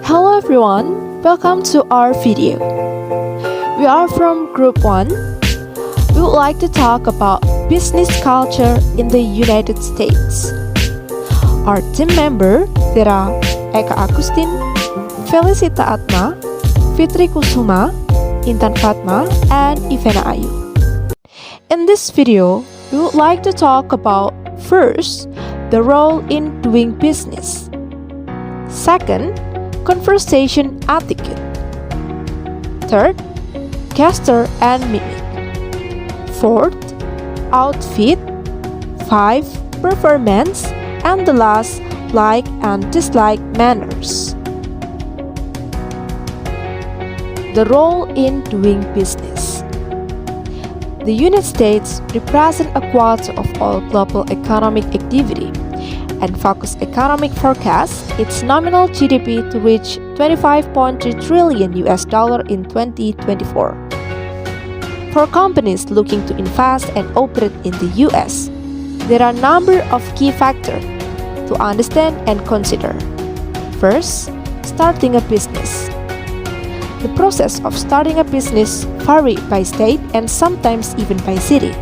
Hello everyone, welcome to our video. We are from Group 1. We would like to talk about business culture in the United States. Our team member there are Agustin, Felicita Atma, Fitri Kusuma, Intan Fatma, and Ivena. In this video, we would like to talk about first, the role in doing business. Second, conversation etiquette. Third, gesture and mimic. Fourth, outfit. 5, performance. And the last, like and dislike manners. The role in doing business. The United States represents a quarter of all global economic activity, and Focus Economic forecasts its nominal GDP to reach $25.3 trillion in 2024. For companies looking to invest and operate in the US, there are a number of key factors to understand and consider. First, starting a business. The process of starting a business varies by state and sometimes even by city.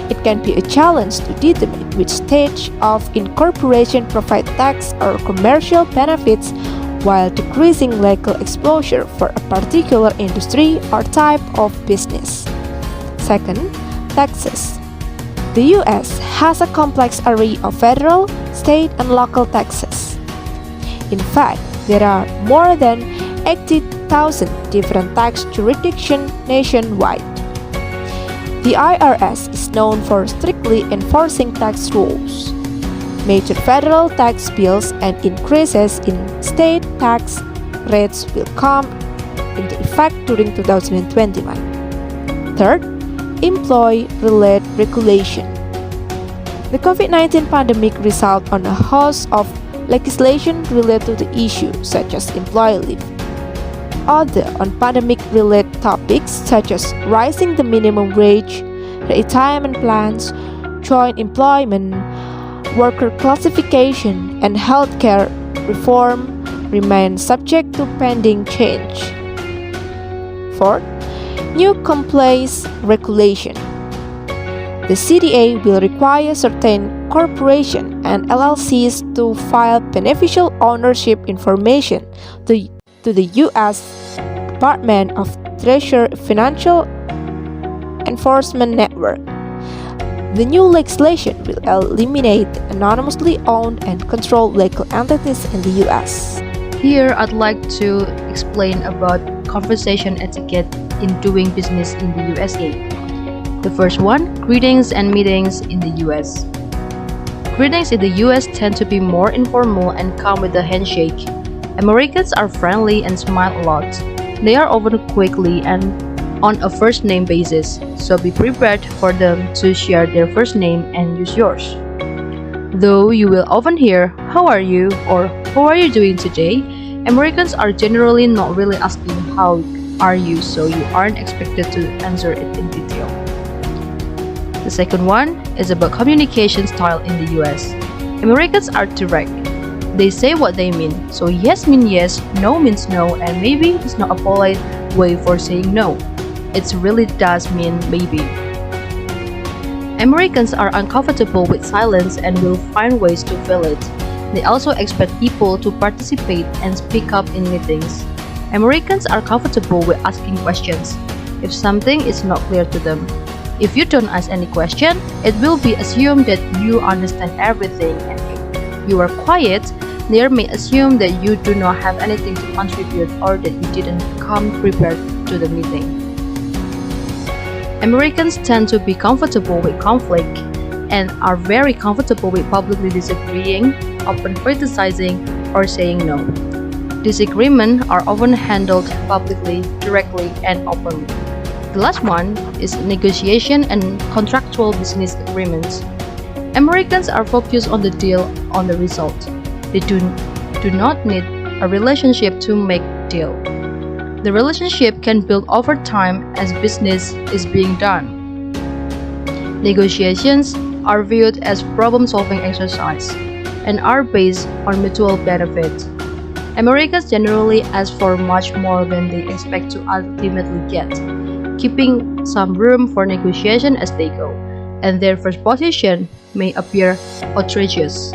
It can be a challenge to determine which stage of incorporation provides tax or commercial benefits while decreasing legal exposure for a particular industry or type of business. Second, taxes. The US has a complex array of federal, state, and local taxes. In fact, there are more than 80,000 different tax jurisdictions nationwide. The IRS is known for strictly enforcing tax rules. Major federal tax bills and increases in state tax rates will come into effect during 2021. Third, employee-related regulation. The COVID-19 pandemic resulted on a host of legislation related to the issue, such as employee leave. Other on pandemic-related topics such as raising the minimum wage, retirement plans, joint employment, worker classification, and healthcare reform remain subject to pending change. Fourth, new compliance regulation. The CDA will require certain corporations and LLCs to file beneficial ownership information to the U.S. Department of Treasury Financial Enforcement Network. The new legislation will eliminate anonymously owned and controlled legal entities in the U.S. Here, I'd like to explain about conversation etiquette in doing business in the USA. The first one, greetings and meetings in the US. Greetings in the US tend to be more informal and come with a handshake. Americans are friendly and smile a lot. They are often quickly and on a first name basis, so be prepared for them to share their first name and use yours. Though you will often hear, "How are you?" or "How are you doing today?" Americans are generally not really asking "How are you?" so you aren't expected to answer it in detail. The second one is about communication style in the US. Americans are direct. They say what they mean, so yes means yes, no means no, and maybe is not a polite way for saying no. It really does mean maybe. Americans are uncomfortable with silence and will find ways to fill it. They also expect people to participate and speak up in meetings. Americans are comfortable with asking questions if something is not clear to them. If you don't ask any question, it will be assumed that you understand everything, and if you are quiet, they may assume that you do not have anything to contribute or that you didn't come prepared to the meeting. Americans tend to be comfortable with conflict and are very comfortable with publicly disagreeing, often criticizing, or saying no. Disagreements are often handled publicly, directly, and openly. The last one is negotiation and contractual business agreements. Americans are focused on the deal, on the result. They do not need a relationship to make a deal. The relationship can build over time as business is being done. Negotiations are viewed as problem-solving exercise and are based on mutual benefit. Americans generally ask for much more than they expect to ultimately get, keeping some room for negotiation as they go, and their first position may appear outrageous.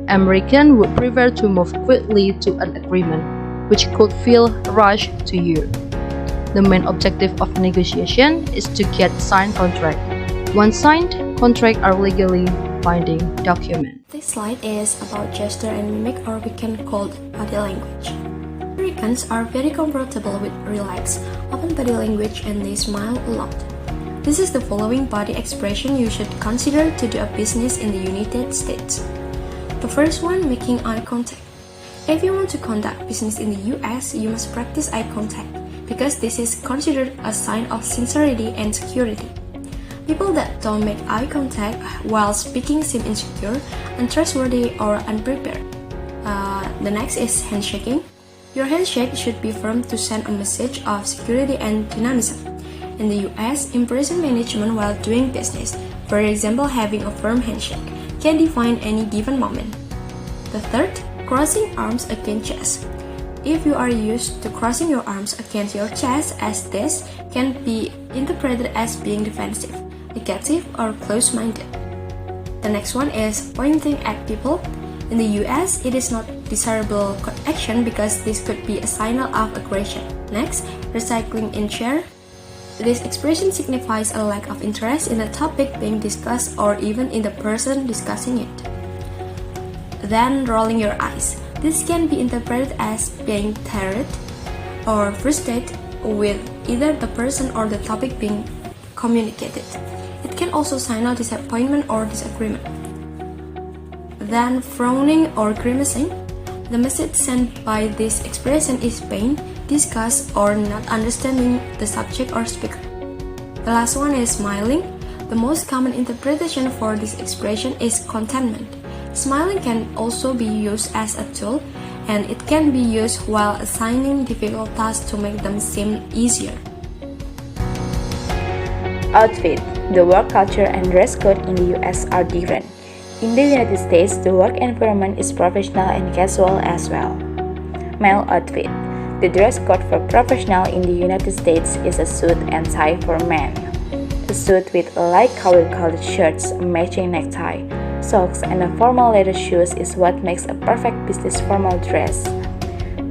Americans would prefer to move quickly to an agreement, which could feel rushed to you. The main objective of negotiation is to get signed contract. Once signed, contracts are legally binding document. This slide is about gesture and mimic, or we can call it body language. Americans are very comfortable with relaxed, open body language and they smile a lot. This is the following body expression you should consider to do a business in the United States. The first one, making eye contact. If you want to conduct business in the US, you must practice eye contact because this is considered a sign of sincerity and security. People that don't make eye contact while speaking seem insecure, untrustworthy, or unprepared. The next is handshaking. Your handshake should be firm to send a message of security and dynamism. In the US, impression management while doing business, for example having a firm handshake, can define any given moment. The third, crossing arms against chest. If you are used to crossing your arms against your chest, as this can be interpreted as being defensive, negative, or close-minded. The next one is pointing at people. In the US, it is not desirable action because this could be a signal of aggression. Next, recycling in chair. This expression signifies a lack of interest in the topic being discussed or even in the person discussing it. Then, rolling your eyes. This can be interpreted as being tired or frustrated with either the person or the topic being communicated. It can also signal disappointment or disagreement. Then, frowning or grimacing. The message sent by this expression is pain, disgust, or not understanding the subject or speaker. The last one is smiling. The most common interpretation for this expression is contentment. Smiling can also be used as a tool, and it can be used while assigning difficult tasks to make them seem easier. Outfit. The work culture and dress code in the US are different. In the United States, the work environment is professional and casual as well. Male outfit. The dress code for professional in the United States is a suit and tie for men. A suit with light colored shirts, a matching necktie, socks, and a formal leather shoes is what makes a perfect business formal dress.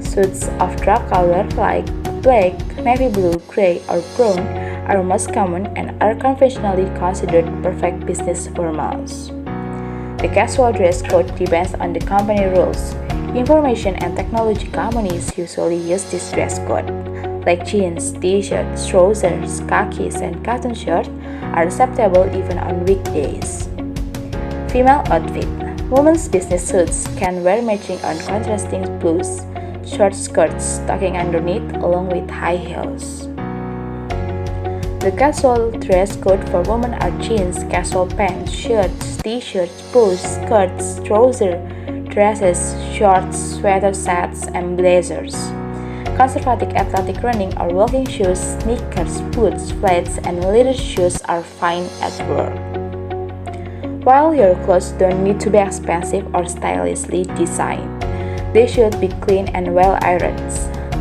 Suits of dark color like black, navy blue, gray, or brown are most common and are conventionally considered perfect business formals. The casual dress code depends on the company rules. Information and technology companies usually use this dress code, like jeans, t-shirts, trousers, khakis, and cotton shirts are acceptable even on weekdays. Female outfit. Women's business suits can wear matching or contrasting blues, short skirts, tucking underneath, along with high heels. The casual dress code for women are jeans, casual pants, shirts, t-shirts, pulls, skirts, trousers, dresses, shorts, sweater sets, and blazers. Conservative athletic running or walking shoes, sneakers, boots, flats, and leather shoes are fine at work. While your clothes don't need to be expensive or stylishly designed, they should be clean and well ironed.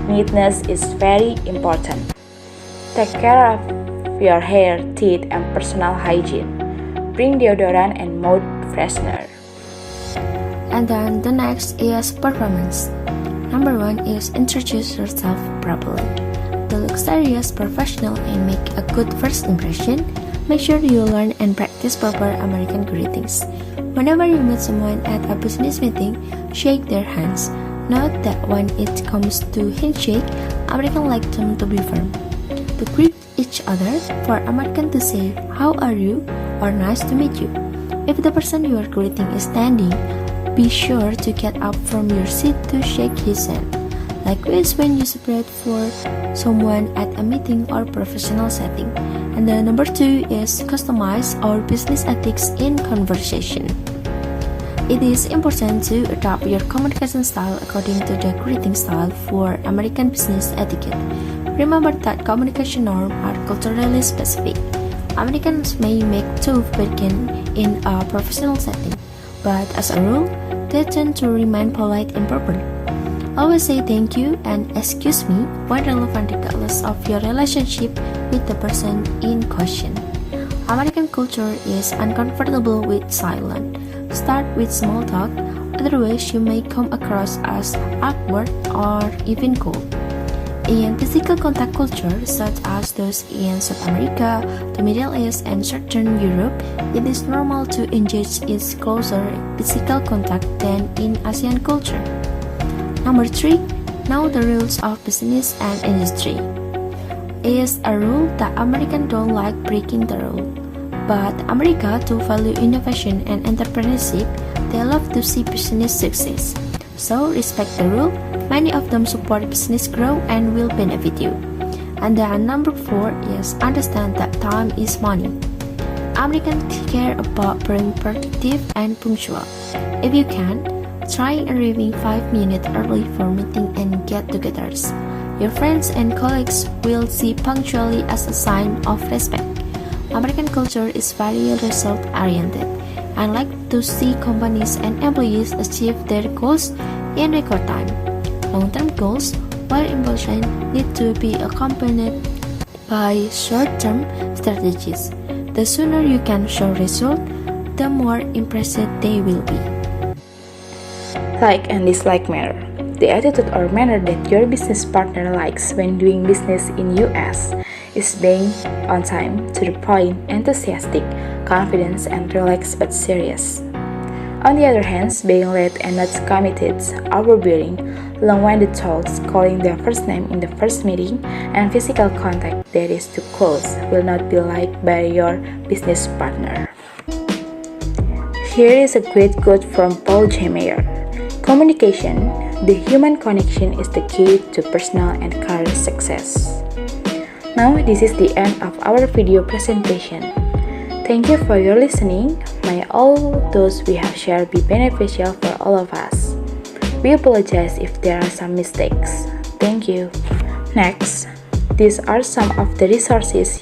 Neatness is very important. Take care of your hair, teeth, and personal hygiene. Bring deodorant and mouth freshener. And then the next is performance. Number 1 is introduce yourself properly. To look serious, professional, and make a good first impression, make sure you learn and practice proper American greetings. Whenever you meet someone at a business meeting, shake their hands. Note that when it comes to handshake, Americans like them to be firm. To greet each other, for Americans to say, "How are you?" or "Nice to meet you." If the person you are greeting is standing, be sure to get up from your seat to shake his hand. Likewise, when you separate for someone at a meeting or professional setting. And then number 2 is customize our business ethics in conversation. It is important to adopt your communication style according to the greeting style for American business etiquette. Remember that communication norms are culturally specific. Americans may make tough speaking in a professional setting, but as a rule, they tend to remain polite and proper. Always say thank you and excuse me when relevant regardless of your relationship with the person in question. American culture is uncomfortable with silence. Start with small talk, otherwise you may come across as awkward or even cold. In physical contact culture, such as those in South America, the Middle East, and Southern Europe, it is normal to engage in closer physical contact than in Asian culture. Number 3. Know the rules of business and industry. It is a rule that Americans don't like breaking the rule, but America to value innovation and entrepreneurship, they love to see business success. So respect the rule. Many of them support business growth and will benefit you. And then number 4 is understand that time is money. Americans care about being productive and punctual. If you can, try arriving 5 minutes early for meeting and get-togethers. Your friends and colleagues will see punctuality as a sign of respect. American culture is very result-oriented and like to see companies and employees achieve their goals in record time. Long-term goals, while important, need to be accompanied by short-term strategies. The sooner you can show results, the more impressive they will be. Like and dislike matter. The attitude or manner that your business partner likes when doing business in US is being on time, to the point, enthusiastic, confident, and relaxed but serious. On the other hand, being late and not committed, overbearing, long-winded talks, calling their first name in the first meeting, and physical contact that is too close will not be liked by your business partner. Here is a great quote from Paul J. Meyer. Communication, the human connection, is the key to personal and career success. Now, this is the end of our video presentation. Thank you for your listening. May all those we have shared be beneficial for all of us. We apologize if there are some mistakes. Thank you. Next, these are some of the resources